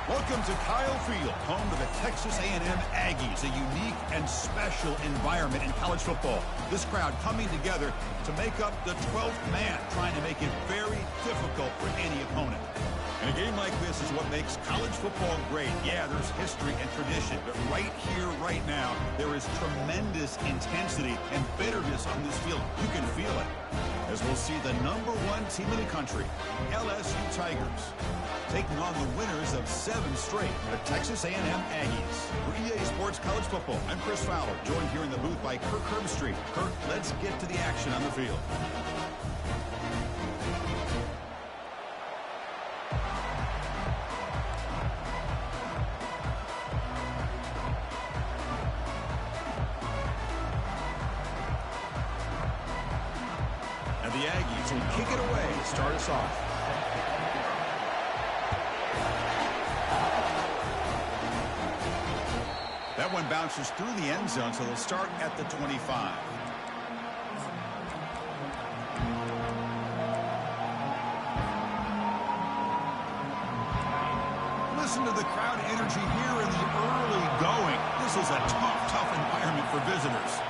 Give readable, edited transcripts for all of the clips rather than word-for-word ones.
Welcome to Kyle Field, home to the Texas A&M Aggies, a unique and special environment in college football. This crowd coming together to make up the 12th man, trying to make it very difficult for any opponent. And a game like this is what makes college football great. Yeah, there's history and tradition, but right here, right now, there is tremendous intensity and bitterness on this field. You can feel it. As we'll see the #1 team in the country, LSU Tigers, taking on the winners of 7 straight, the Texas A&M Aggies. For EA Sports College Football, I'm Chris Fowler, joined here in the booth by Kirk Herbstreit. Kirk, let's get to the action on the field. And the Aggies will kick it away to start us off. That one bounces through the end zone, so they'll start at the 25. Listen to the crowd energy here in the early going. This is a tough environment for visitors.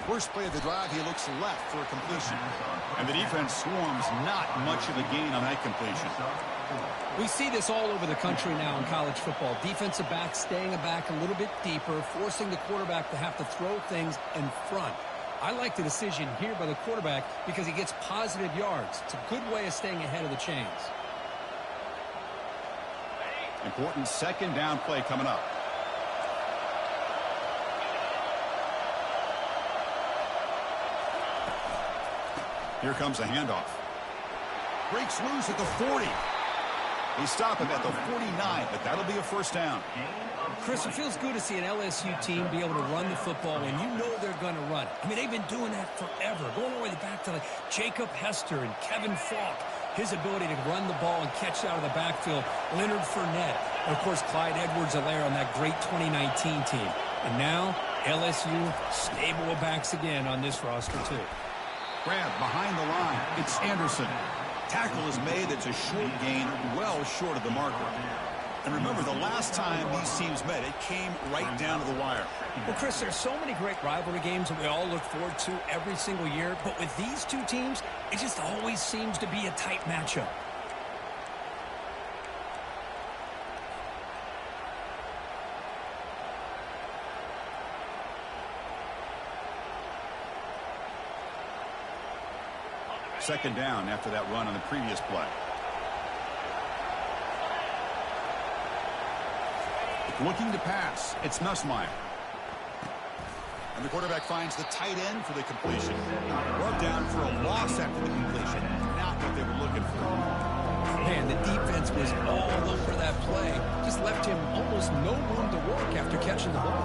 First play of the drive, he looks left for a completion. And the defense swarms, not much of a gain on that completion. We see this all over the country now in college football. Defensive backs staying back a little bit deeper, forcing the quarterback to have to throw things in front. I like the decision here by the quarterback because he gets positive yards. It's a good way of staying ahead of the chains. Important second down play coming up. Here comes a handoff. Breaks loose at the 40. They stop him at the 49, but that'll be a first down. Chris, it feels good to see an LSU team be able to run the football when you know they're going to run it. I mean, they've been doing that forever, going all the way back to like Jacob Hester and Kevin Falk. His ability to run the ball and catch out of the backfield, Leonard Fournette, and of course Clyde Edwards-Helaire on that great 2019 team. And now LSU stable of backs again on this roster too. Grab behind the line. It's Anderson. Tackle is made. It's a short gain, well short of the marker. And remember, the last time these teams met, it came right down to the wire. Well, Chris, there's so many great rivalry games that we all look forward to every single year. But with these two teams, it just always seems to be a tight matchup. Second down after that run on the previous play. Looking to pass. It's Nussmeier. And the quarterback finds the tight end for the completion. Brought down for a loss after the completion. Not what they were looking for. Man, the defense was all over that play. Just left him almost no room to work after catching the ball.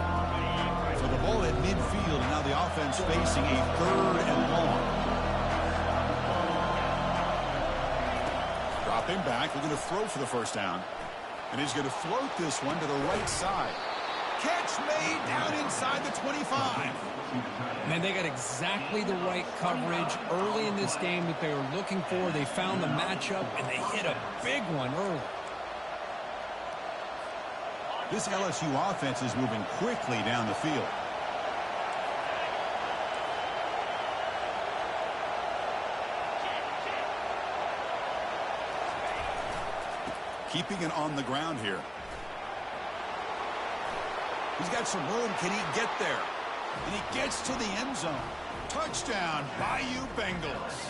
So the ball at midfield, and now the offense facing a 3rd and long. Him back, we're going to throw for the first down. And he's going to float this one to the right side. Catch made down inside the 25. Man, they got exactly the right coverage early in this game that they were looking for. They found the matchup, and they hit a big one early. This LSU offense is moving quickly down the field. Keeping it on the ground here. He's got some room. Can he get there? And he gets to the end zone. Touchdown, Bayou Bengals.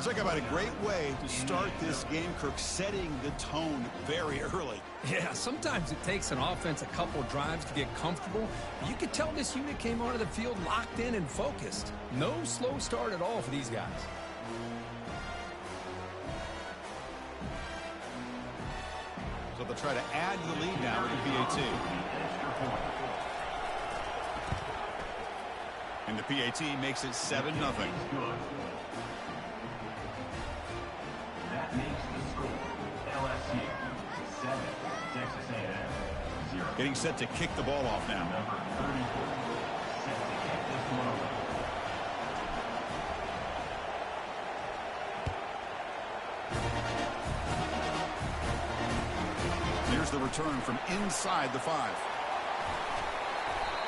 Talk about a great way to start this game, Kirk, setting the tone very early. Yeah, sometimes it takes an offense a couple of drives to get comfortable. You could tell this unit came onto the field locked in and focused. No slow start at all for these guys. So they'll try to add to the lead now with the PAT. And the PAT makes it 7-0. That makes the score LSU 7, Texas A&M 0. Getting set to kick the ball off now. Number 34 set to kick this one away. Here's the return from inside the 5.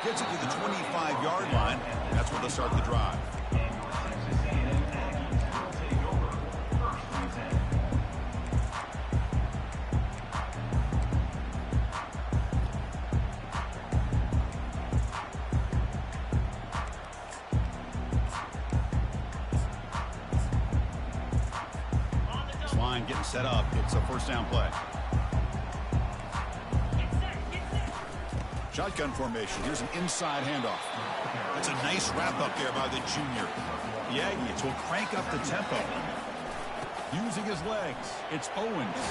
Gets it to the 25-yard line. That's where they'll start the drive. This line getting set up. It's a first down play. Shotgun formation. Here's an inside handoff. That's a nice wrap-up there by the junior. The Aggies will crank up the tempo. Using his legs, it's Owens.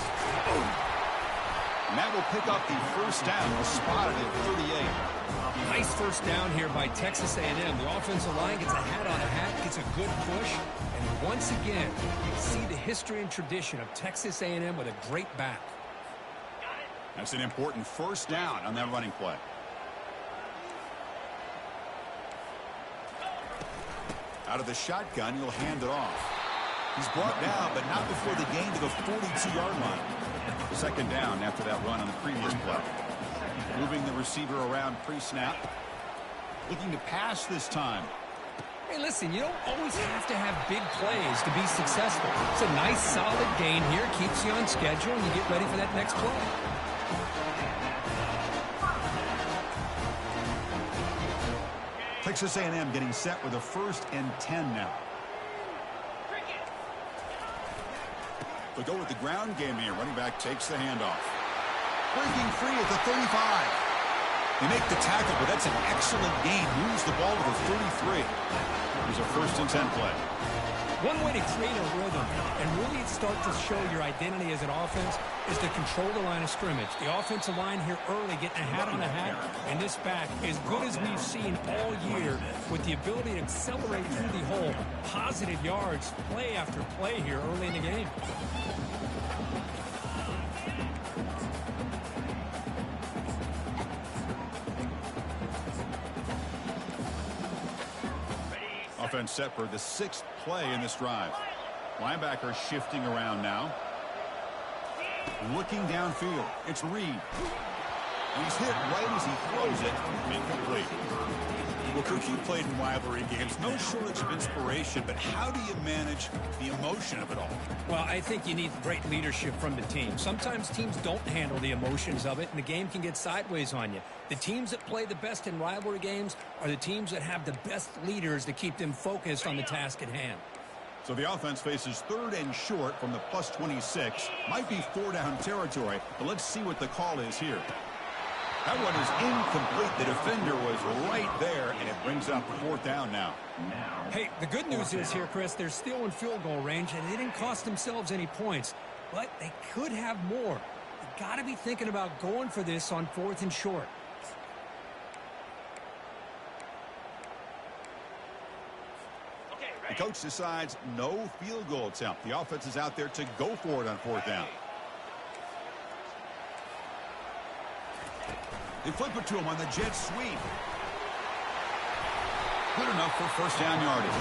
And that will pick up the first down. Spotted at 38. Nice first down here by Texas A&M. The offensive line gets a hat on a hat, gets a good push. And once again, you see the history and tradition of Texas A&M with a great back. That's an important first down on that running play. Out of the shotgun, he'll hand it off. He's brought down, but not before the gain to the 42-yard line. Second down after that run on the previous play. Moving the receiver around pre-snap. Looking to pass this time. Hey, listen, you don't always have to have big plays to be successful. It's a nice, solid gain here. Keeps you on schedule, and you get ready for that next play. Texas A&M getting set with a 1st and 10 now. They go with the ground game here. Running back takes the handoff. Breaking free at the 35. They make the tackle, but that's an excellent gain. Moves the ball to the 33. Here's a 1st and 10 play. One way to create a rhythm and really start to show your identity as an offense is to control the line of scrimmage. The offensive line here early getting a hat on a hat, and this back, as good as we've seen all year, with the ability to accelerate through the hole, positive yards, play after play here early in the game. Offense set for the 6th play in this drive. Linebacker shifting around now. Looking downfield. It's Reed. He's hit right as he throws it. Incomplete. Well, Kirk, you played in rivalry games. No shortage of inspiration, but how do you manage the emotion of it all? Well, I think you need great leadership from the team. Sometimes teams don't handle the emotions of it, and the game can get sideways on you. The teams that play the best in rivalry games are the teams that have the best leaders to keep them focused on the task at hand. So the offense faces 3rd and short from the plus 26. Might be 4-down territory, but let's see what the call is here. That one is incomplete. The defender was right there, and it brings up 4th down now. Hey, the good news is here, Chris, they're still in field goal range, and they didn't cost themselves any points, but they could have more. You got to be thinking about going for this on 4th and short. The coach decides no field goal attempt. The offense is out there to go for it on 4th down. They flip it to him on the jet sweep. Good enough for 1st down yardage.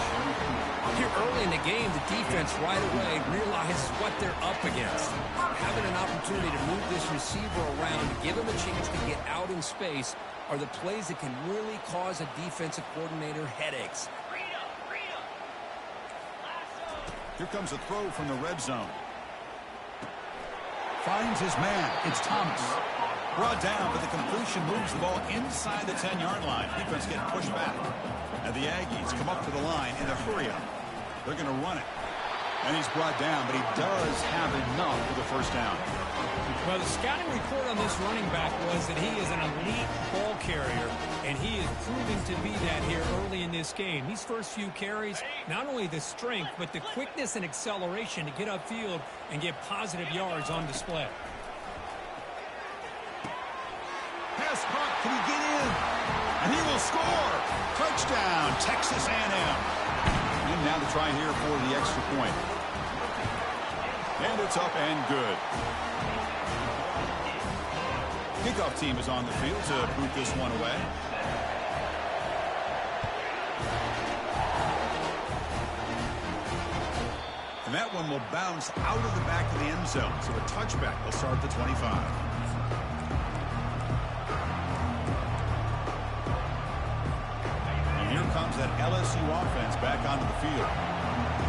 Here early in the game, the defense right away realizes what they're up against. Having an opportunity to move this receiver around, give him a chance to get out in space, are the plays that can really cause a defensive coordinator headaches. Here comes a throw from the red zone. Finds his man. It's Thomas. Brought down, but the completion moves the ball inside the 10-yard line. Defense getting pushed back. And the Aggies come up to the line in a hurry-up. They're going to run it. And he's brought down, but he does have enough for the 1st down. Well, the scouting report on this running back was that he is an elite ball carrier, and he is proving to be that here early in this game. These first few carries, not only the strength, but the quickness and acceleration to get upfield and get positive yards on display. Pass caught. Can he get in? And he will score. Touchdown, Texas A&M. And now to try here for the extra point. And it's up and good. Kickoff team is on the field to boot this one away. And that one will bounce out of the back of the end zone. So a touchback will start at the 25. LSU offense back onto the field.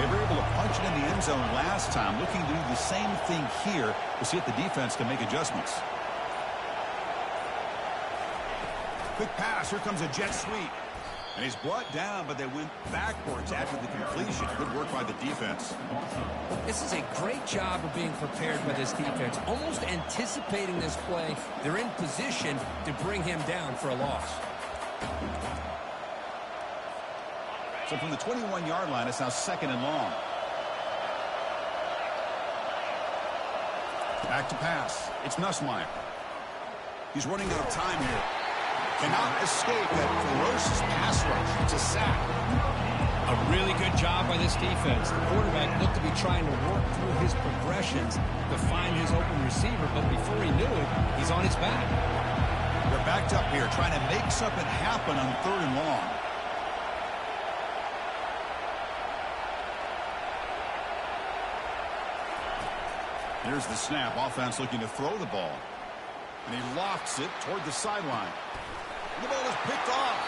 They were able to punch it in the end zone last time, looking to do the same thing here to see if the defense can make adjustments. Quick pass. Here comes a jet sweep. And he's brought down, but they went backwards after the completion. Good work by the defense. This is a great job of being prepared by this defense, almost anticipating this play. They're in position to bring him down for a loss. So from the 21-yard line, it's now 2nd and long. Back to pass. It's Nussmeier. He's running out of time here. Cannot escape that ferocious pass rush. It's a sack. A really good job by this defense. The quarterback looked to be trying to work through his progressions to find his open receiver, but before he knew it, he's on his back. They're backed up here, trying to make something happen on 3rd and long. Here's the snap. Offense looking to throw the ball. And he lofts it toward the sideline. The ball is picked off.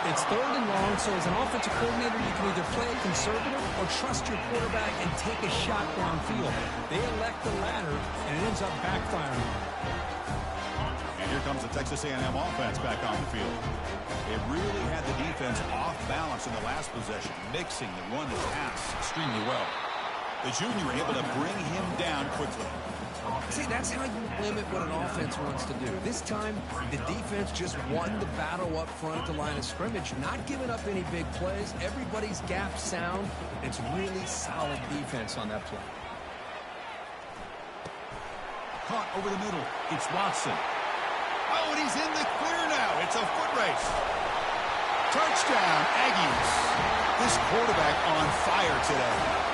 It's 3rd and long, so as an offensive coordinator, you can either play conservative or trust your quarterback and take a shot downfield. They elect the latter, and it ends up backfiring. And here comes the Texas A&M offense back on the field. They really had the defense off balance in the last possession, mixing the run and pass extremely well. The junior able to bring him down quickly. See, that's how you limit what an offense wants to do. This time, the defense just won the battle up front at the line of scrimmage, not giving up any big plays. Everybody's gap sound. It's really solid defense on that play. Caught over the middle. It's Watson. Oh, and he's in the clear now. It's a foot race. Touchdown, Aggies. This quarterback on fire today.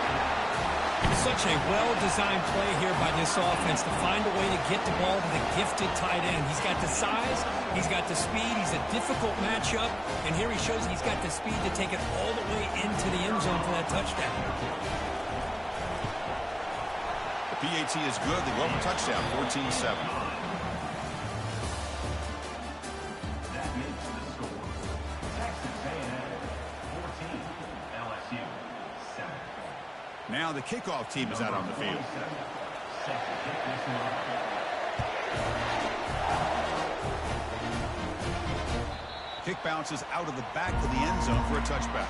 Such a well-designed play here by this offense to find a way to get the ball to the gifted tight end. He's got the size, he's got the speed, he's a difficult matchup, and here he shows he's got the speed to take it all the way into the end zone for that touchdown. The PAT is good. They go for touchdown, 14-7. That makes the score. Texas A&M 14, LSU 7. Now the kickoff team is out on the field. Set to kick this one off. Kick bounces out of the back of the end zone for a touchback.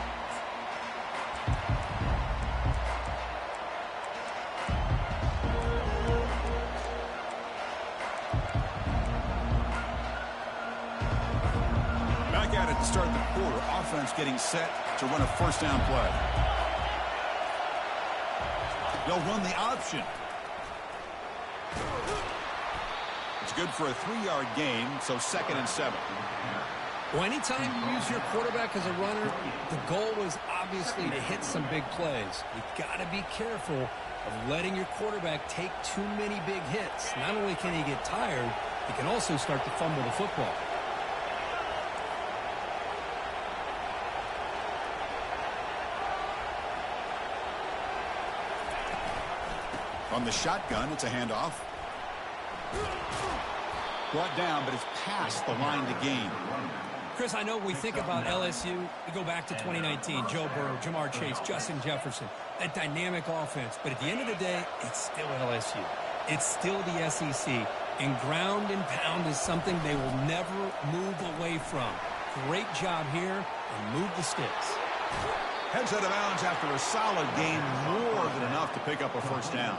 Back at it to start the quarter. Offense getting set to run a first down play. They'll run the option. It's good for a 3-yard gain, so 2nd and 7. Well, anytime you use your quarterback as a runner, the goal is obviously to hit some big plays. You've got to be careful of letting your quarterback take too many big hits. Not only can he get tired, he can also start to fumble the football. From the shotgun, it's a handoff. Brought down, but it's past the line to gain. Chris, I know we think about LSU. We go back to 2019, Joe Burrow, Jamar Chase, Justin Jefferson, that dynamic offense. But at the end of the day, it's still LSU. It's still the SEC. And ground and pound is something they will never move away from. Great job here, and move the sticks. Heads out of bounds after a solid gain, more than enough to pick up a first down.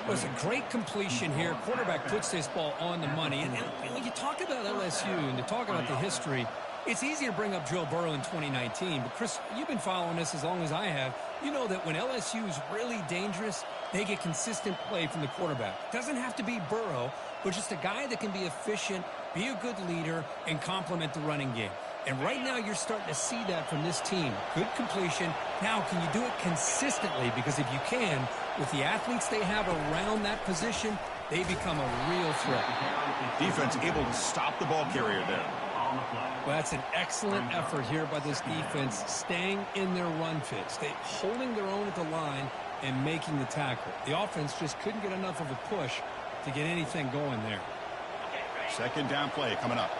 Well, it's a great completion here. Quarterback puts this ball on the money. And when you talk about LSU and you talk about the history, it's easy to bring up Joe Burrow in 2019. But, Chris, you've been following this as long as I have. You know that when LSU is really dangerous, they get consistent play from the quarterback. Doesn't have to be Burrow, but just a guy that can be efficient, be a good leader, and complement the running game. And right now you're starting to see that from this team. Good completion. Now, can you do it consistently? Because if you can, with the athletes they have around that position, they become a real threat. Defense able to stop the ball carrier there. Well, that's an excellent effort here by this defense, staying in their run fit, holding their own at the line and making the tackle. The offense just couldn't get enough of a push to get anything going there. Second down play coming up.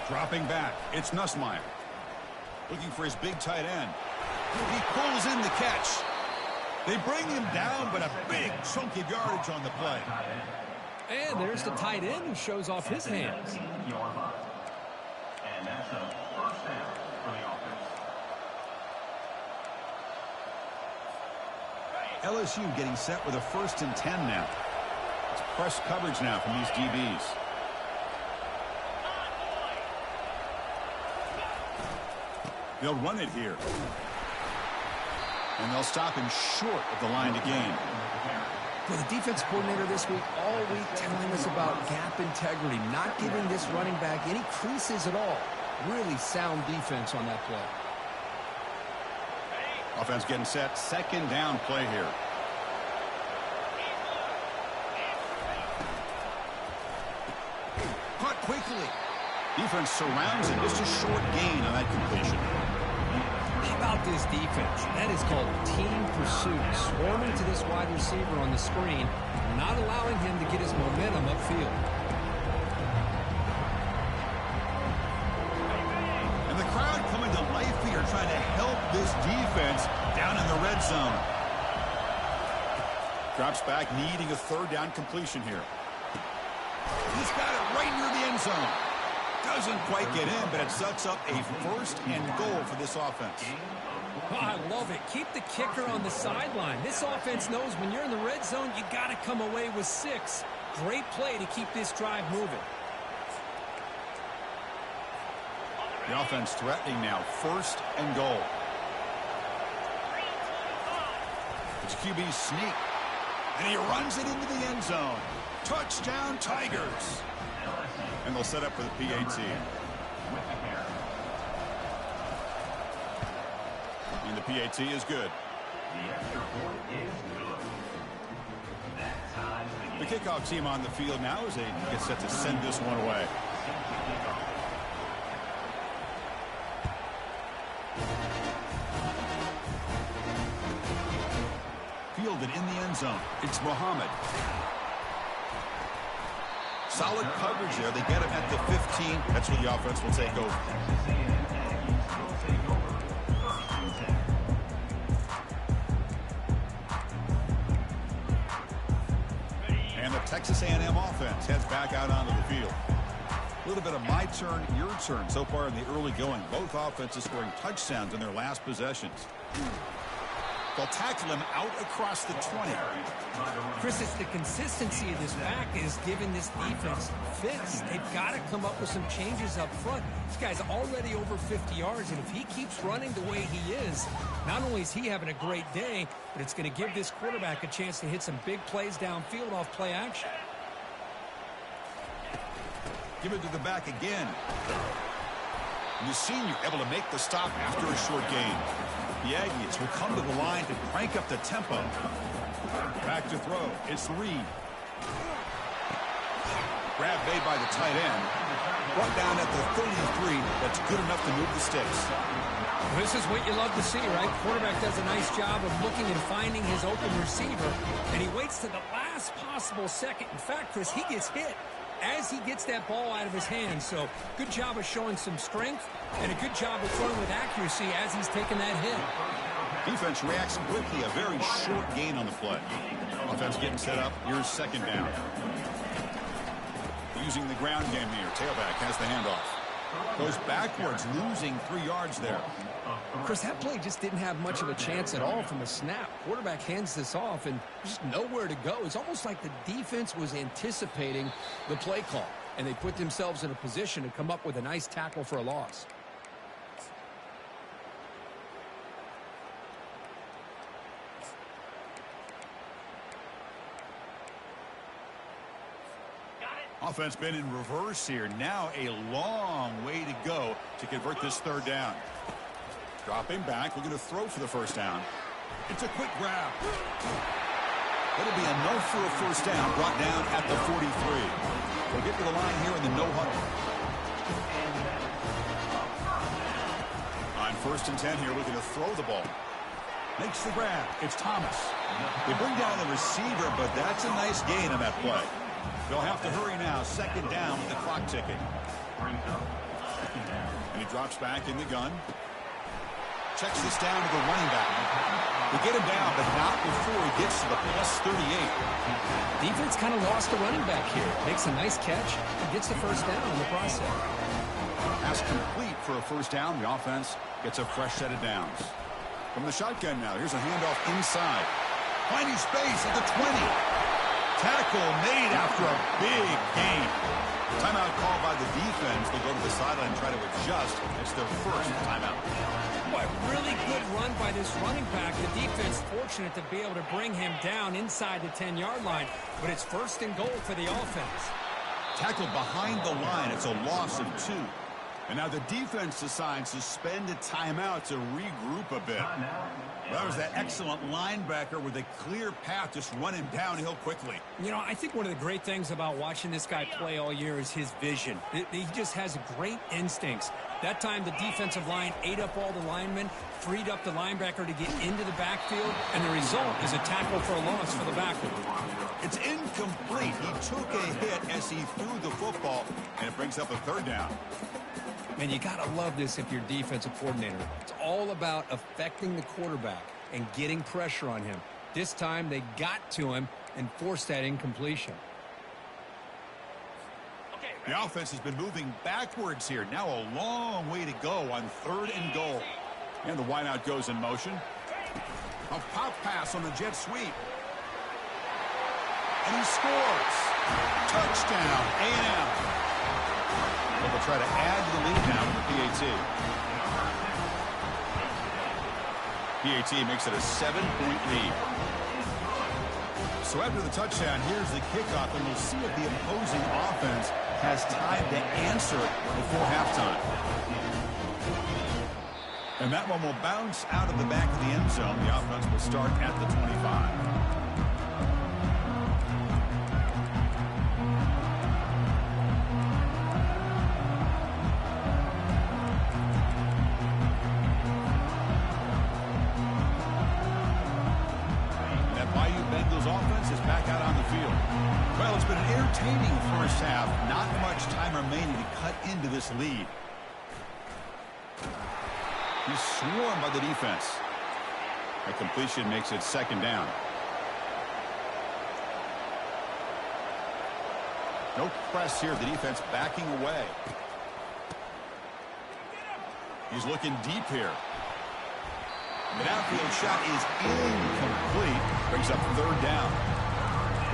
Dropping back, it's Nussmeier. Looking for his big tight end. He pulls in the catch. They bring him down, but a big chunk of yardage on the play. And there's the tight end who shows off his hands. And that's a first down for the offense. LSU getting set with a 1st and 10 now. It's press coverage now from these DBs. They'll run it here. And they'll stop him short of the line to gain. Well, the defense coordinator this week, all week telling us about gap integrity, not giving this running back any creases at all. Really sound defense on that play. Offense getting set. 2nd down play here. Caught quickly. Defense surrounds him. Just a short gain on that completion. How about this defense? That is called team pursuit. Swarming to this wide receiver on the screen, not allowing him to get his momentum upfield. And the crowd coming to life here, trying to help this defense down in the red zone. Drops back, needing a 3rd down completion here. He's got it right near the end zone. Doesn't quite get in, but it sets up a 1st and goal for this offense. Oh, I love it. Keep the kicker on the sideline. This offense knows when you're in the red zone, you got to come away with 6. Great play to keep this drive moving. The offense threatening now. 1st and goal. It's QB sneak. And he runs it into the end zone. Touchdown, Tigers. And they'll set up for the PAT. And the PAT is good. The kickoff team on the field now as they get set to send this one away. Fielded in the end zone. It's Muhammad. Solid coverage there. They get him at the 15. That's where the offense will take over. And the Texas A&M offense heads back out onto the field. A little bit of my turn, your turn so far in the early going. Both offenses scoring touchdowns in their last possessions. They'll tackle him out across the 20. Chris, it's the consistency of this back is giving this defense fits. They've got to come up with some changes up front. This guy's already over 50 yards, and if he keeps running the way he is, not only is he having a great day, but it's going to give this quarterback a chance to hit some big plays downfield off play action. Give it to the back again. And the senior able to make the stop after a short gain. The Aggies will come to the line to crank up the tempo. Back to throw. It's Reed. Grab made by the tight end. Brought down at the 33. That's good enough to move the sticks. This is what you love to see, right? Quarterback does a nice job of looking and finding his open receiver, and he waits to the last possible second. In fact, Chris, he gets hit as he gets that ball out of his hands. So good job of showing some strength and a good job of throwing with accuracy as he's taking that hit. Defense reacts quickly. A very short gain on the play. Offense getting set up. Here's 2nd down. Using the ground game here. Tailback has the handoff. Goes backwards, losing 3 yards there. Chris, that play just didn't have much of a chance at all from the snap. Quarterback hands this off and just nowhere to go. It's almost like the defense was anticipating the play call, and they put themselves in a position to come up with a nice tackle for a loss. Offense been in reverse here. Now a long way to go to convert this 3rd down. Dropping back. We're going to throw for the 1st down. It's a quick grab. It'll be enough for a 1st down. Brought down at the 43. We'll get to the line here in the no huddle. On 1st and 10 here, we're going to throw the ball. Makes the grab. It's Thomas. They bring down the receiver, but that's a nice gain on that play. They'll have to hurry now. 2nd down with the clock ticking. And he drops back in the gun. Checks this down to the running back. They get him down, but not before he gets to the plus 38. Defense kind of lost the running back here. Makes a nice catch and gets the first down in the process. Pass complete for a first down. The offense gets a fresh set of downs. From the shotgun now, here's a handoff inside. Finding space at the 20. Tackle made after a big gain. Timeout called by the defense. They'll go to the sideline and try to adjust. It's their first timeout. Boy, really good run by this running back. The defense fortunate to be able to bring him down inside the 10-yard line, but it's first and goal for the offense. Tackled behind the line. It's a loss of 2. And now the defense decides to spend a timeout to regroup a bit. That was that excellent linebacker with a clear path, just running downhill quickly. You know, I think one of the great things about watching this guy play all year is his vision. He just has great instincts. That time the defensive line ate up all the linemen, freed up the linebacker to get into the backfield, and the result is a tackle for a loss for the backer. It's incomplete. He took a hit as he threw the football, and it brings up a third down. And you got to love this if you're defensive coordinator. It's all about affecting the quarterback and getting pressure on him. This time they got to him and forced that incompletion. The offense has been moving backwards here. Now a long way to go on 3rd and goal. And the wideout goes in motion. A pop pass on the jet sweep. And he scores. Touchdown, A&M. They'll try to add to the lead now with the PAT. PAT makes it a 7-point lead. So after the touchdown, here's the kickoff, and we'll see if the opposing offense has time to answer before halftime. And that one will bounce out of the back of the end zone. The offense will start at the 25. Offense is back out on the field. Well, it's been an entertaining first half. Not much time remaining to cut into this lead. He's swarmed by the defense. A completion makes it 2nd down. No press here. The defense backing away. He's looking deep here. The downfield shot is incomplete. Brings up 3rd down.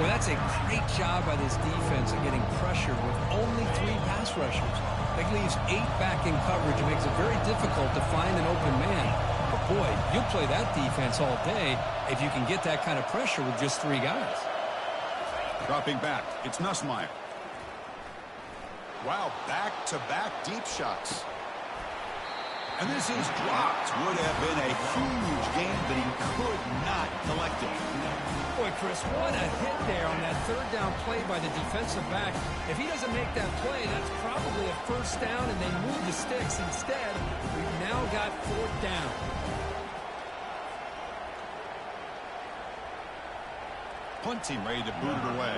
Well, that's a great job by this defense of getting pressure with only 3 pass rushers. That leaves 8 back in coverage. It makes it very difficult to find an open man. But, boy, you'll play that defense all day if you can get that kind of pressure with just 3 guys. Dropping back. It's Nussmeier. Wow, back-to-back deep shots. And this is dropped. Would have been a huge gain, but he could not collect it. Boy, Chris, what a hit there on that 3rd down play by the defensive back. If he doesn't make that play, that's probably a 1st down, and they move the sticks. Instead, we've now got 4th down. Punt team ready to boot it away.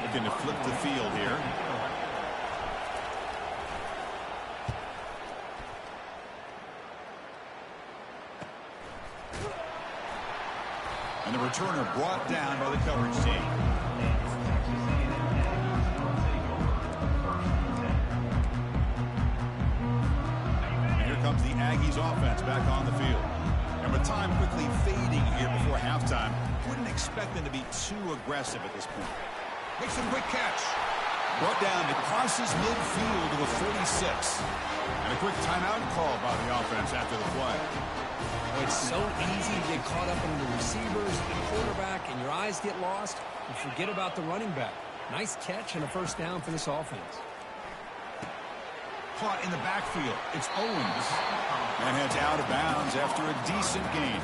Looking to flip the field here. And the returner brought down by the coverage team. And here comes the Aggies offense back on the field. And with time quickly fading here before halftime, wouldn't expect them to be too aggressive at this point. Makes a quick catch. Brought down to crosses midfield to the 46. And a quick timeout called by the offense after the play. It's so easy to get caught up in the receivers, the quarterback, and your eyes get lost. You forget about the running back. Nice catch and a 1st down for this offense. Caught in the backfield. It's Owens. And heads out of bounds after a decent gain.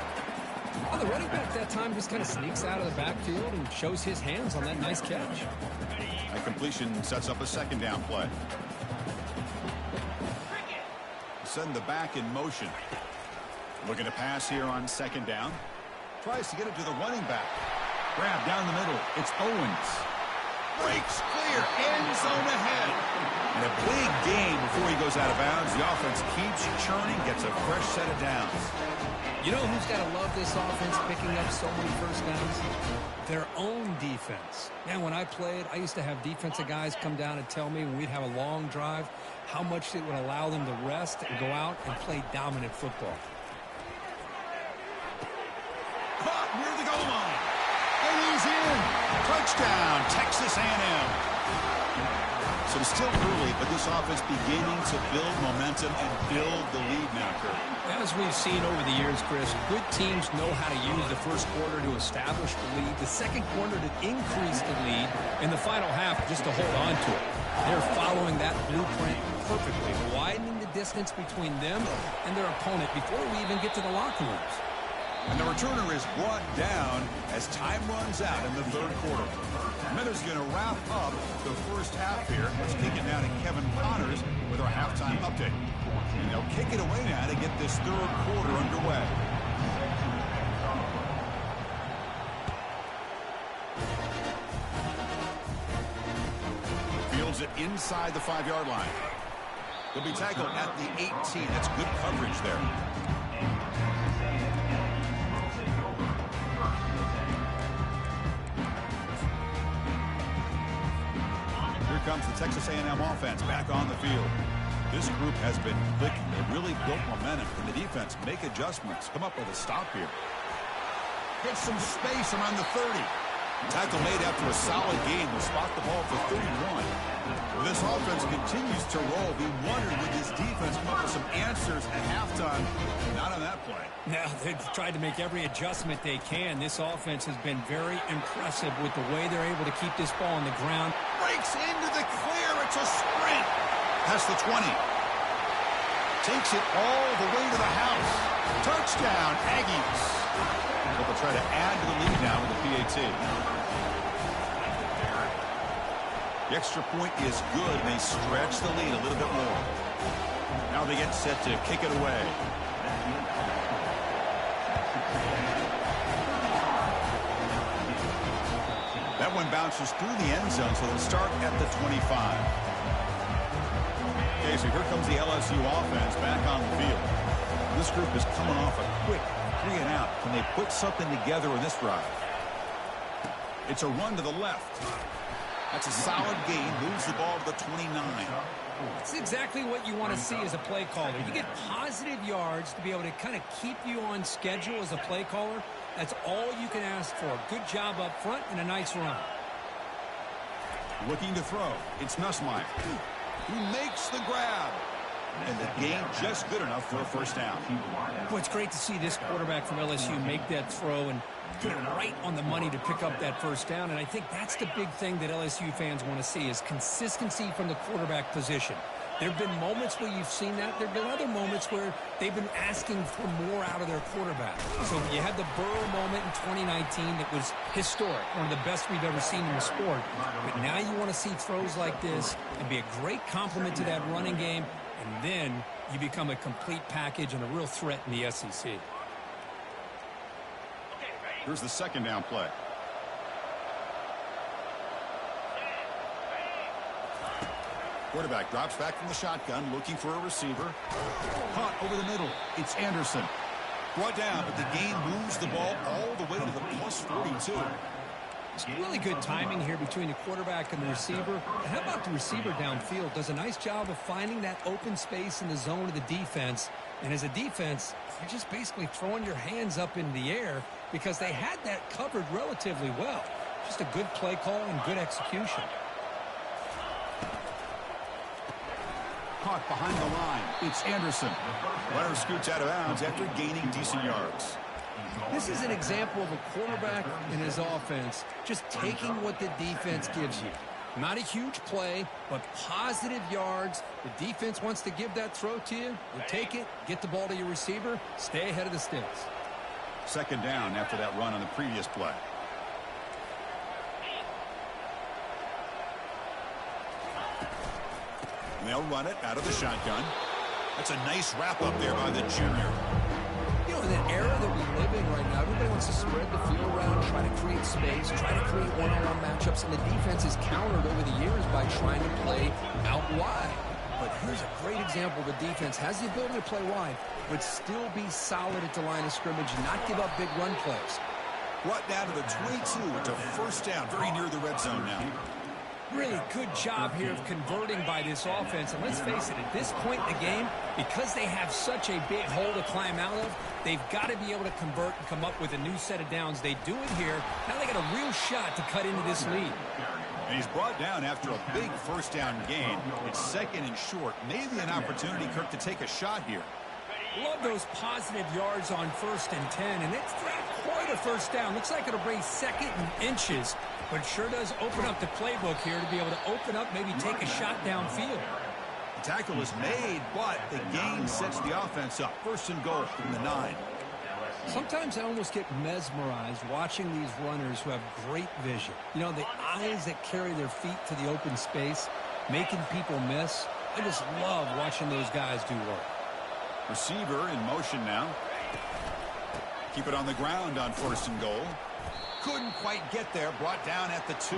Well, the running back that time just kind of sneaks out of the backfield and shows his hands on that nice catch. A completion sets up a 2nd down play. Send the back in motion. Looking to pass here on 2nd down. Tries to get it to the running back. Grab down the middle. It's Owens. Breaks clear. End zone ahead. And a big game before he goes out of bounds. The offense keeps churning, gets a fresh set of downs. You know who's got to love this offense picking up so many first downs? Their own defense. Man, when I played, I used to have defensive guys come down and tell me when we'd have a long drive how much it would allow them to rest and go out and play dominant football. Caught near the goal line. And he's in. Touchdown, Texas A&M. So it's still early, but this offense beginning to build momentum and build the lead now, Kurt. As we've seen over the years, Chris, good teams know how to use the first quarter to establish the lead, the second quarter to increase the lead, and the final half just to hold on to it. They're following that blueprint perfectly, widening the distance between them and their opponent before we even get to the locker rooms. And the returner is brought down as time runs out in the third quarter. Miller's going to wrap up the first half here. Let's kick it now to Kevin Connors with our halftime update. And they'll kick it away now to get this third quarter underway. Fields it inside the 5-yard line. He'll be tackled at the 18. That's good coverage there. Comes the Texas A&M offense back on the field. This group has been clicking. They really built momentum. Can the defense make adjustments? Come up with a stop here. Get some space around the 30. Tackle made after a solid game. Will spot the ball for 31. This offense continues to roll. We wondered would this defense come up with some answers at halftime. Not on that play. Now, they've tried to make every adjustment they can. This offense has been very impressive with the way they're able to keep this ball on the ground. Breaks into the clear. It's a sprint. Past the 20. Takes it all the way to the house. Touchdown, Aggies. But they'll try to add to the lead now with the PAT. The extra point is good, and they stretch the lead a little bit more. Now they get set to kick it away. That one bounces through the end zone, so they'll start at the 25. Okay, so here comes the LSU offense back on the field. This group is coming off a quick 3-and-out. Can they put something together in this drive? It's a run to the left. That's a solid gain. Moves the ball to the 29. It's exactly what you want to see as a play caller. You get positive yards to be able to kind of keep you on schedule as a play caller. That's all you can ask for. Good job up front and a nice run. Looking to throw. It's Nussmeier. He makes the grab. And the gain just good enough for a first down. Boy, it's great to see this quarterback from LSU make that throw and get it right on the money to pick up that first down. And I think that's the big thing that LSU fans want to see is consistency from the quarterback position. There have been moments where you've seen that. There have been other moments where they've been asking for more out of their quarterback. So you had the Burrow moment in 2019 that was historic, one of the best we've ever seen in the sport. But now you want to see throws like this and be a great complement to that running game. And then you become a complete package and a real threat in the SEC. Here's the second down play. Quarterback drops back from the shotgun, looking for a receiver. Caught over the middle. It's Anderson. Brought down, but the gain moves the ball all the way to the plus 42. It's really good timing here between the quarterback and the receiver. And how about the receiver downfield? Does a nice job of finding that open space in the zone of the defense. And as a defense, you're just basically throwing your hands up in the air because they had that covered relatively well. Just a good play call and good execution. Caught behind the line. It's Anderson. Runner scoots out of bounds after gaining decent yards. This is an example of a quarterback and his offense just taking what the defense gives you. Not a huge play, but positive yards. The defense wants to give that throw to you. You take it, get the ball to your receiver, stay ahead of the sticks. Second down after that run on the previous play. And they'll run it out of the shotgun. That's a nice wrap up there by the junior. You know, in the era that we live in right now, everybody wants to spread the field around, try to create space, try to create one-on-one matchups, and the defense is countered over the years by trying to play out wide. But here's a great example. The defense has the ability to play wide, but still be solid at the line of scrimmage and not give up big run plays. Brought down to the 22. It's a first down, very near the red zone now. Really good job here of converting by this offense. And let's face it, at this point in the game, because they have such a big hole to climb out of, they've got to be able to convert and come up with a new set of downs. They do it here. Now they got a real shot to cut into this lead. And he's brought down after a big first down gain. It's second and short. Maybe an opportunity, Kirk, to take a shot here. Love those positive yards on 1st and 10, and it's not quite a first down. Looks like it'll bring second and inches, but it sure does open up the playbook here to be able to open up, maybe take a shot downfield. The tackle is made, but the gain sets the offense up. 1st and goal from the 9. Sometimes I almost get mesmerized watching these runners who have great vision. You know, the eyes that carry their feet to the open space, making people miss. I just love watching those guys do work. Receiver in motion now. Keep it on the ground on 1st and goal. Couldn't quite get there. Brought down at the 2.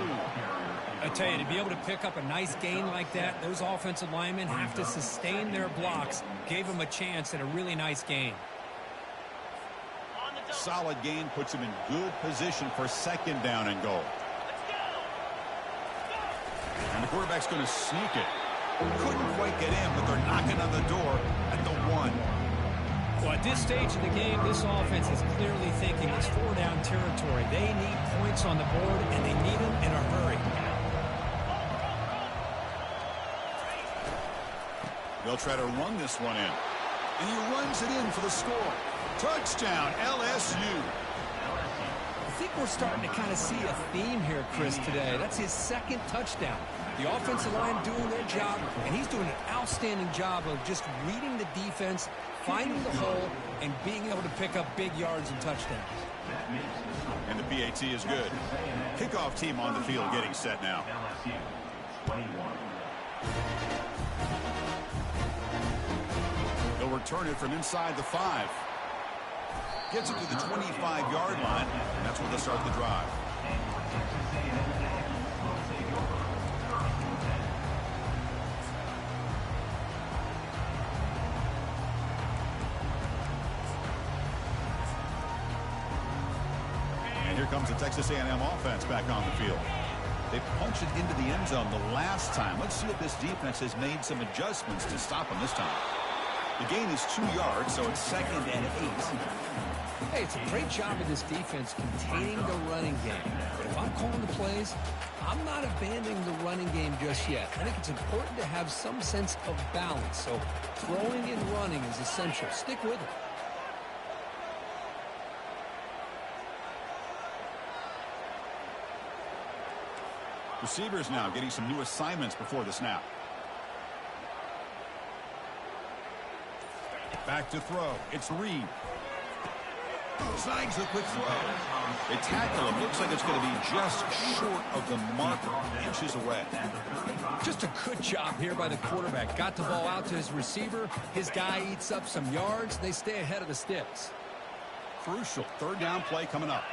I tell you, to be able to pick up a nice gain like that, those offensive linemen have to sustain their blocks. Gave them a chance at a really nice gain. Solid gain puts him in good position for 2nd down and goal. And the quarterback's going to sneak it. Couldn't quite get in, but they're knocking on the door at the 1. Well, at this stage of the game, this offense is clearly thinking it's 4-down territory. They need points on the board, and they need them in a hurry. They'll try to run this one in. And he runs it in for the score. Touchdown, LSU. I think we're starting to kind of see a theme here, Chris, today. That's his 2nd touchdown. The offensive line doing their job, and he's doing an outstanding job of just reading the defense, finding the hole, and being able to pick up big yards and touchdowns. And the PAT is good. Kickoff team on the field getting set now. They'll return it from inside the 5. Gets it to the 25-yard line, and that's where they'll start the drive. And here comes the Texas A&M offense back on the field. They punched it into the end zone the last time. Let's see if this defense has made some adjustments to stop them this time. The gain is 2 yards, so it's 2nd and 8. Hey, it's a great job of this defense containing the running game. But if I'm calling the plays, I'm not abandoning the running game just yet. I think it's important to have some sense of balance. So throwing and running is essential. Stick with it. Receivers now getting some new assignments before the snap. Back to throw. It's Reed. Snags the quick throw. They tackle him. Looks like it's going to be just short of the marker. Inches away. Just a good job here by the quarterback. Got the ball out to his receiver. His guy eats up some yards. They stay ahead of the sticks. Crucial 3rd down play coming up.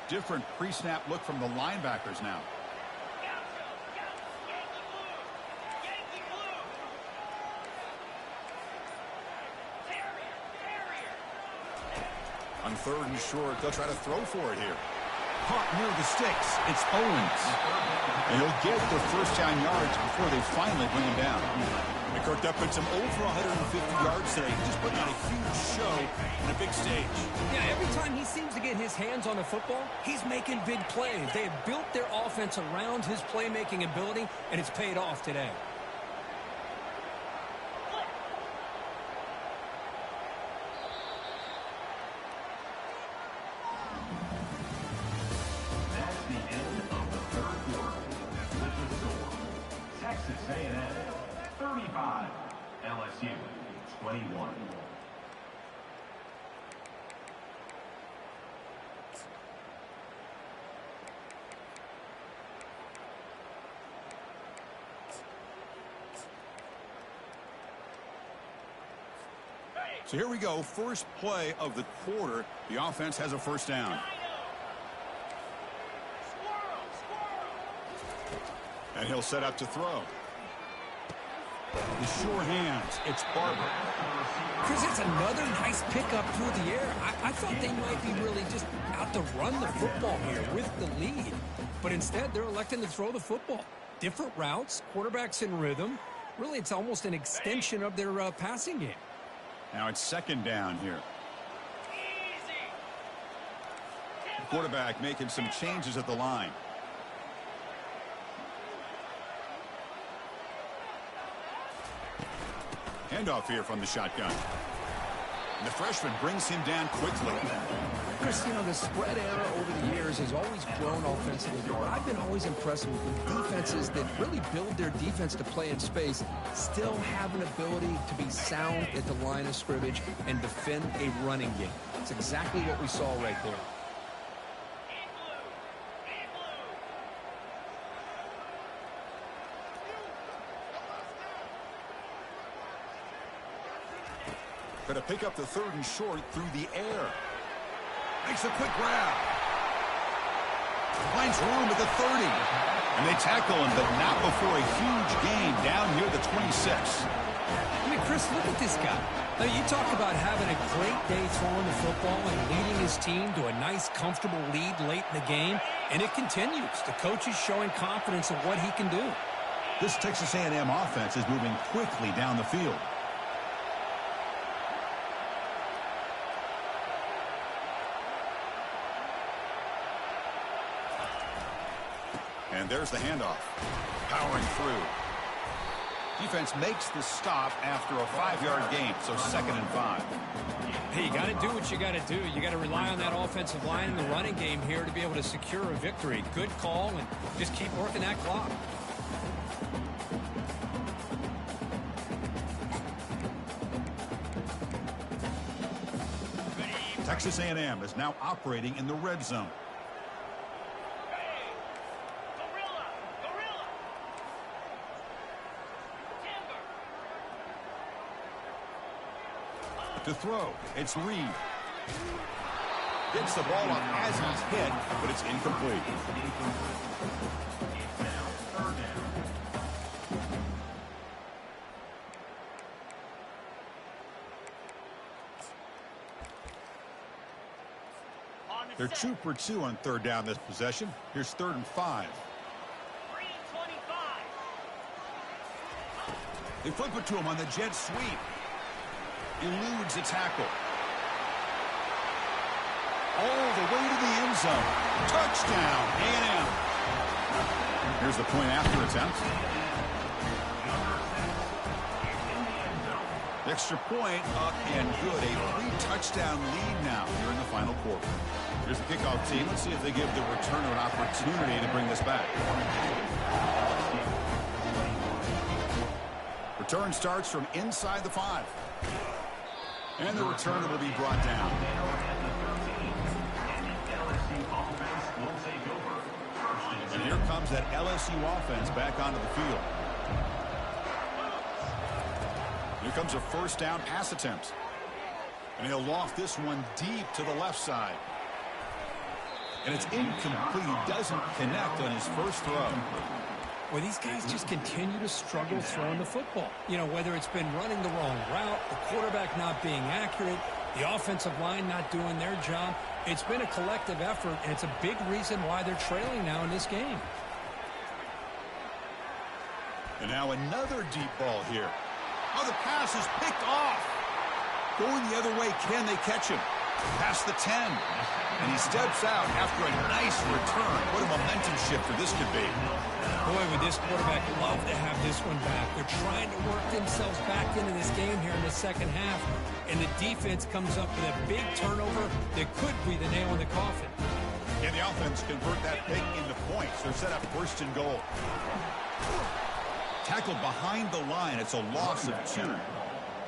Different pre-snap look from the linebackers now. On 3rd and short, they'll try to throw for it here. Caught near the sticks. It's Owens. And he'll get the 1st down yards before they finally bring him down. And Kirk, that puts him over 150 yards today. He's just putting on a huge show in a big stage. Yeah, every time he seems to get his hands on the football, he's making big plays. They have built their offense around his playmaking ability, and it's paid off today. Texas A&M 35, LSU 21. So here we go. First play of the quarter. The offense has a first down. And he'll set up to throw. The sure hands. It's Barber. Chris, it's another nice pickup through the air. I thought they might be really just out to run the football here with the lead. But instead, they're electing to throw the football. Different routes, quarterbacks in rhythm. Really, it's almost an extension of their passing game. Now it's second down here. The quarterback making some changes at the line. Handoff here from the shotgun. And the freshman brings him down quickly. Chris, you know, the spread era over the years has always grown offensively, but I've been always impressed with defenses that really build their defense to play in space, still have an ability to be sound at the line of scrimmage and defend a running game. It's exactly what we saw right there. Going to pick up the third and short through the air. Makes a quick grab. Finds room at the 30. And they tackle him, but not before a huge gain down near the 26. I mean, Chris, look at this guy. Now, you talk about having a great day throwing the football and leading his team to a nice, comfortable lead late in the game, and it continues. The coach is showing confidence in what he can do. This Texas A&M offense is moving quickly down the field. And there's the handoff. Powering through. Defense makes the stop after a 5-yard gain, so 2nd and 5. Hey, you got to do what you got to do. You got to rely on that offensive line in the running game here to be able to secure a victory. Good call, and just keep working that clock. Texas A&M is now operating in the red zone. To throw, it's Reed. Gets the ball up as he's hit, but it's incomplete. They're 2 for 2 on third down this possession. Here's 3rd and 5. They flip it to him on the jet sweep. Eludes a tackle. All the way to the end zone. Touchdown, A&M. Here's the point after attempt. Extra point up and good. A 3-touchdown lead now here in the final quarter. Here's the kickoff team. Let's see if they give the returner an opportunity to bring this back. Return starts from inside the 5. And the returner will be brought down. And here comes that LSU offense back onto the field. Here comes a first down pass attempt. And he'll loft this one deep to the left side. And it's incomplete. Doesn't connect on his first throw. Well, these guys just continue to struggle throwing the football. You know, whether it's been running the wrong route, the quarterback not being accurate, the offensive line not doing their job. It's been a collective effort, and it's a big reason why they're trailing now in this game. And now another deep ball here. Oh, the pass is picked off. Going the other way, can they catch him? Past the 10. And he steps out after a nice return. What a momentum shifter this could be. Boy, would this quarterback love to have this one back. They're trying to work themselves back into this game here in the second half. And the defense comes up with a big turnover that could be the nail in the coffin. Can the offense convert that pick into points? They're set up 1st and goal. Tackled behind the line. It's a loss of 2.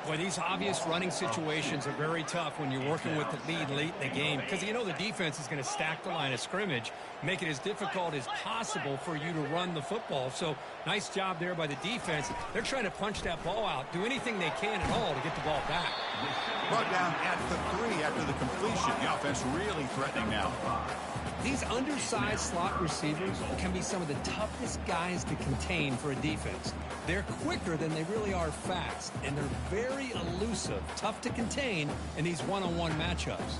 Boy, these obvious running situations are very tough when you're working with the lead late in the game because you know the defense is going to stack the line of scrimmage, make it as difficult as possible for you to run the football. So nice job there by the defense. They're trying to punch that ball out, do anything they can at all to get the ball back. Brought down at the 3 after the completion. The offense really threatening now. These undersized slot receivers can be some of the toughest guys to contain for a defense. They're quicker than they really are fast, and they're very elusive, tough to contain in these one-on-one matchups.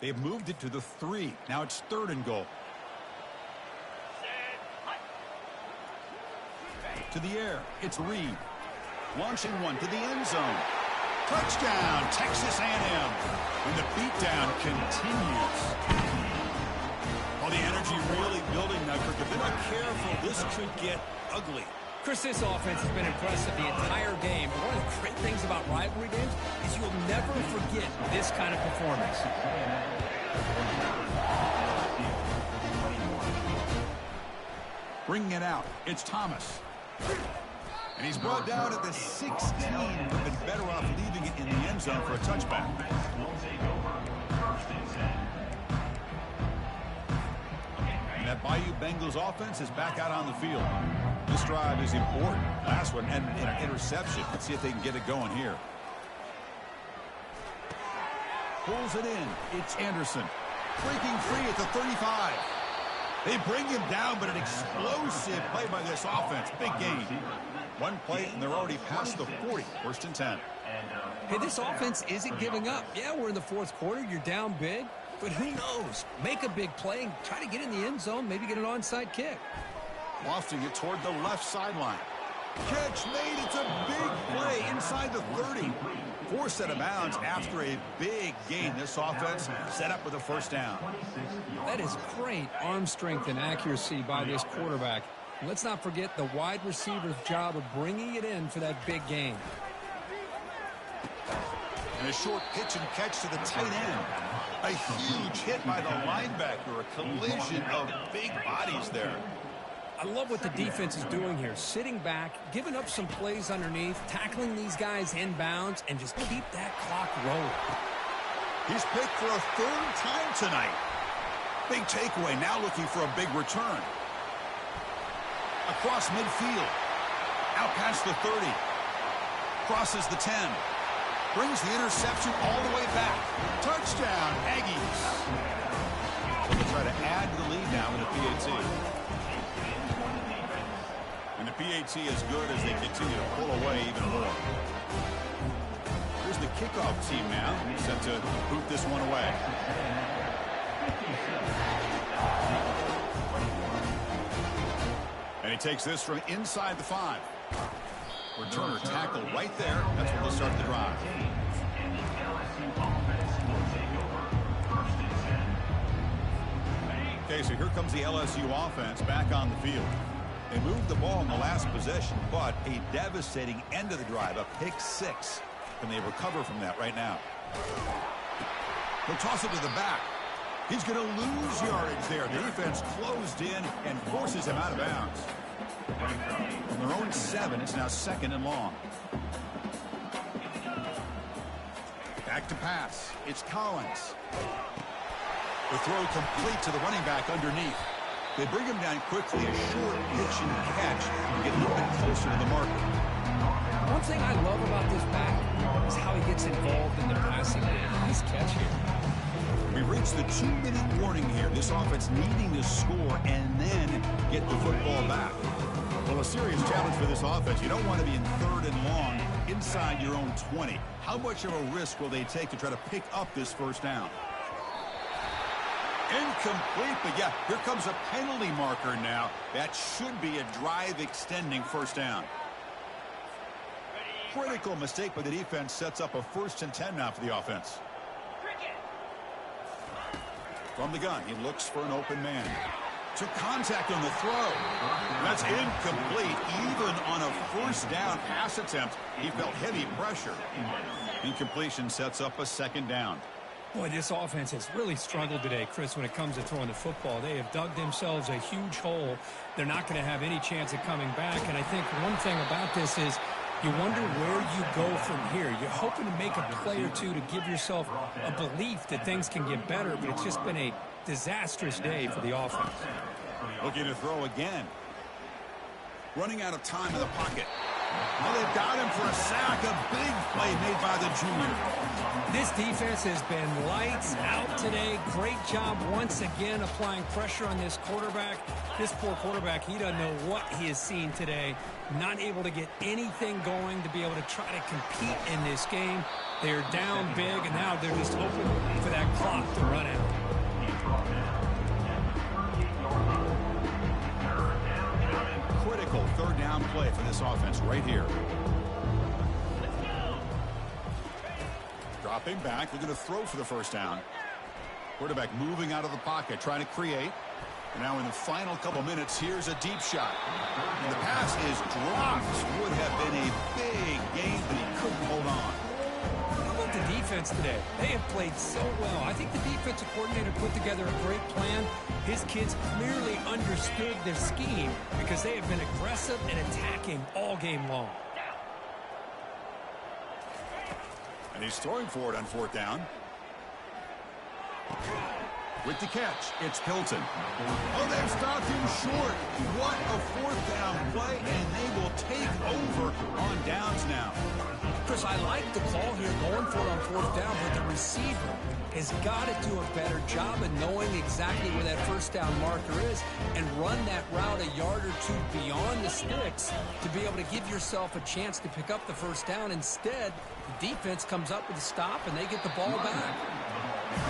They've moved it to the 3. Now it's 3rd and goal. To the air, it's Reed. Launching one to the end zone. Touchdown, Texas A&M. And the beatdown continues. Well, the energy really building now, Kirk. If they're not careful, this could get ugly. Chris, this offense has been impressive the entire game. But one of the great things about rivalry games is you'll never forget this kind of performance. Bringing it out, it's Thomas. And he's brought down at the 16. Would have been better off leaving it in the end zone for a touchback. And that Bayou Bengals offense is back out on the field. This drive is important. Last one, and an interception. Let's see if they can get it going here. Pulls it in. It's Anderson. Breaking free at the 35. They bring him down, but an explosive play by this offense. Big gain. One play, and they're already past the 40. 1st and 10. Hey, this offense isn't giving up. Yeah, we're in the 4th quarter. You're down big. But who knows? Make a big play and try to get in the end zone, maybe get an onside kick. Lofting it toward the left sideline. Catch made. It's a big play inside the 30. Forced out of bounds after a big gain. This offense set up with a 1st down. That is great arm strength and accuracy by this quarterback. Let's not forget the wide receiver's job of bringing it in for that big gain. And a short pitch and catch to the tight end. A huge hit by the linebacker. A collision of big bodies there. I love what the defense is doing here. Sitting back, giving up some plays underneath, tackling these guys inbounds, and just keep that clock rolling. He's picked for a 3rd time tonight. Big takeaway, now looking for a big return. Across midfield. Out past the 30. Crosses the 10. Brings the interception all the way back. Touchdown, Aggies. So they try to add to the lead now in the PAT. And the PAT is good as they continue to pull away even more. Here's the kickoff team now, set to boot this one away. And he takes this from inside the 5. Returner tackle right there. That's what will start the drive. Okay, so here comes the LSU offense back on the field. They moved the ball in the last possession, but a devastating end of the drive, a pick 6. Can they recover from that right now? He'll toss it to the back. He's going to lose yardage there. The defense closed in and forces him out of bounds. From their own 7, it's now 2nd and long. Back to pass. It's Collins. The throw complete to the running back underneath. They bring him down quickly, a short pitch and catch, and get a little bit closer to the marker. One thing I love about this back is how he gets involved in the passing game. Nice catch here. We reached the 2-minute warning here. This offense needing to score and then get the football back. Well, a serious challenge for this offense. You don't want to be in 3rd and long inside your own 20. How much of a risk will they take to try to pick up this 1st down? Incomplete, but yeah, here comes a penalty marker now. That should be a drive-extending 1st down. Critical mistake by the defense sets up a 1st and 10 now for the offense. From the gun, he looks for an open man. Took contact on the throw. That's incomplete. Even on a 1st down pass attempt, he felt heavy pressure. Incompletion sets up a 2nd down. Boy, this offense has really struggled today, Chris, when it comes to throwing the football. They have dug themselves a huge hole. They're not going to have any chance of coming back. And I think one thing about this is you wonder where you go from here. You're hoping to make a play or two to give yourself a belief that things can get better, but it's just been a disastrous day for the offense. Looking to throw again. Running out of time in the pocket. Well, they've got him for a sack. A big play made by the junior. This defense has been lights out today. Great job once again applying pressure on this quarterback. This poor quarterback, he doesn't know what he has seen today. Not able to get anything going to be able to try to compete in this game. They're down big, and now they're just hoping for that clock to run out. Critical third down play for this offense right here. Dropping back, looking to throw for the first down. Quarterback moving out of the pocket, trying to create. And now in the final couple minutes, here's a deep shot. And the pass is dropped. Would have been a big gain, but he couldn't hold on. How about the defense today? They have played so well. I think the defensive coordinator put together a great plan. His kids clearly understood their scheme because they have been aggressive and attacking all game long. And he's throwing for it on fourth down. With the catch, it's Hilton. Oh, they've stopped him short. What a fourth down play, and they will take over on downs now. Chris, I like the call here going for it on fourth down, but the receiver has got to do a better job of knowing exactly where that first down marker is and run that route a yard or two beyond the sticks to be able to give yourself a chance to pick up the first down. Instead, the defense comes up with a stop, and they get the ball back.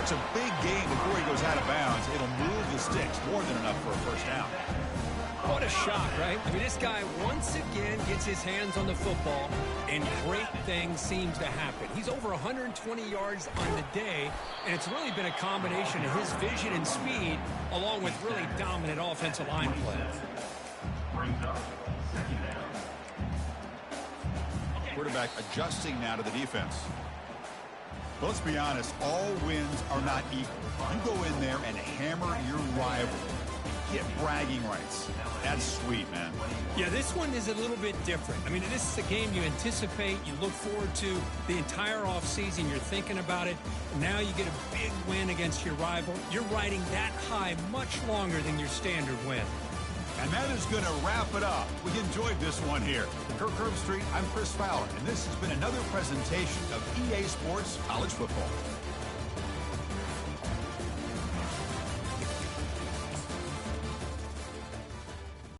It's a big game before he goes out of bounds. It'll move the sticks more than enough for a first down. What a shock, right? I mean, this guy once again gets his hands on the football, and great things seem to happen. He's over 120 yards on the day, and it's really been a combination of his vision and speed, along with really dominant offensive line play. Quarterback adjusting now to the defense. But let's be honest, all wins are not equal. You go in there and hammer your rival. Get bragging rights. That's sweet, man. Yeah, this one is a little bit different. I mean, this is a game you anticipate, you look forward to the entire offseason. You're thinking about it. Now you get a big win against your rival. You're riding that high much longer than your standard win. And that is going to wrap it up. We enjoyed this one here. Kirk Herbstreit, I'm Chris Fowler, and this has been another presentation of EA Sports College Football.